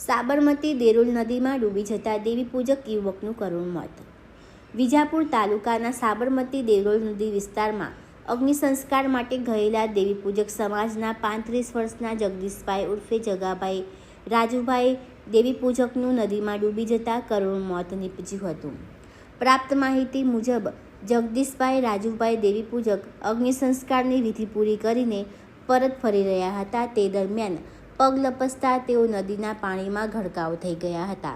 સાબરમતી દેરોલ નદીમાં ડૂબી જતા દેવી પૂજક યુવકનું કરુણ મોત. વિજાપુર તાલુકાના સાબરમતી દેરોલ નદી વિસ્તારમાં અગ્નિ સંસ્કાર માટે ગયેલા દેવી પૂજક સમાજના 35 વર્ષના જગદીશભાઈ ઉર્ફે જગાભાઈ રાજુભાઈ દેવી પૂજકનું નદીમાં ડૂબી જતા કરુણ મોત નીપજ્યું હતું. પ્રાપ્ત માહિતી મુજબ જગદીશભાઈ રાજુભાઈ દેવી પૂજક અગ્નિ સંસ્કારની વિધિ પૂરી કરીને પરત ફરી રહ્યા હતા. તે દરમિયાન પગ લપસતા તેઓ નદીના પાણીમાં ગરકાવ થઈ ગયા હતા.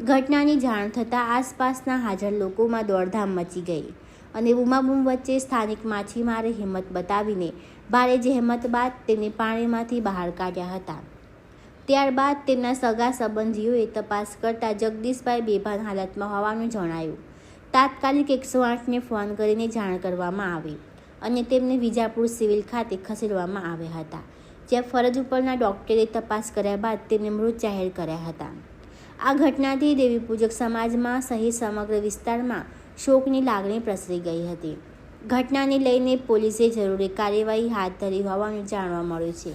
ઘટનાની જાણ થતાં આસપાસના હાજર લોકોમાં દોડધામ મચી ગઈ અને બૂમાબૂમ વચ્ચે સ્થાનિક માછીમારે હિંમત બતાવીને ભારે જહેમત બાદ તેમને પાણીમાંથી બહાર કાઢ્યા હતા. ત્યારબાદ તેમના સગા સંબંધીઓએ તપાસ કરતા જગદીશભાઈ બેભાન હાલતમાં હોવાનું જણાયું. તાત્કાલિક 108ને ફોન કરીને જાણ કરવામાં આવી અને તેમને વિજાપુર સિવિલ ખાતે ખસેડવામાં આવ્યા હતા, જ્યાં ફરજ ઉપરના ડોક્ટરે તપાસ કર્યા બાદ તેમને મૃત જાહેર કર્યા હતા. આ ઘટનાથી દેવી પૂજક સમાજમાં સહિત સમગ્ર વિસ્તારમાં શોકની લાગણી પ્રસરી ગઈ હતી. ઘટનાને લઈને પોલીસે જરૂરી કાર્યવાહી હાથ ધરી હોવાનું જાણવા મળ્યું છે.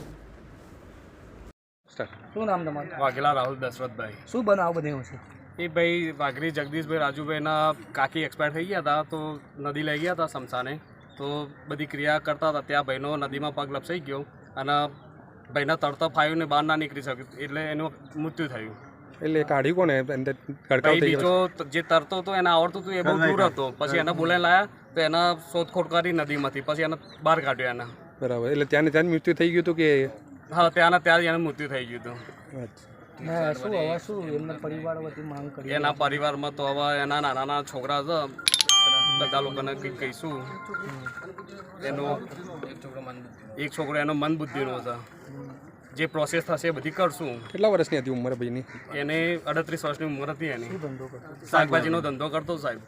શું નામ તમારું? વાઘેલા રાહુલ દશરથભાઈ. શું બનાવ બન્યો છે? એ ભાઈ વાઘરી જગદીશભાઈ રાજુભાઈના કાકી એક્સપાયર થઈ ગયા હતા, તો નદી લઈ ગયા હતા શમશાને. તો બધી ક્રિયા કરતા હતા ત્યાં ભાઈનો નદીમાં પગ લપસાઈ ગયો અને ભાઈના તરતા ફાયું ને બહાર ના નીકળી શક્યું, એટલે એનું મૃત્યુ થયું. એટલે કાઢી કોને બીજો જે તરતો હતો એને આવડતું હતું, એ બહુ દૂર હતો. પછી એને બોલાવી લાયા તો એના શોધખોળ કરી નદીમાંથી, પછી એને બહાર કાઢ્યો એના. બરાબર. એટલે ત્યાં ત્યાં મૃત્યુ થઈ ગયું હતું કે? હા, ત્યાંના ત્યાં જ એનું મૃત્યુ થઈ ગયું હતું. એમના પરિવાર વતી માંગ કરી? એના પરિવારમાં તો હવે એના નાના છોકરા છે, બધા લોકોને કંઈક કહીશું. એનો એક છોકરો એનો મન બુદ્ધિનો છે, જે પ્રોસેસ થશે એ બધી કરશું. કેટલા વર્ષની હતી ઉંમર ભાઈની? એને 38 વર્ષની ઉંમર હતી. એની શાકભાજીનો ધંધો કરતો સાહેબ.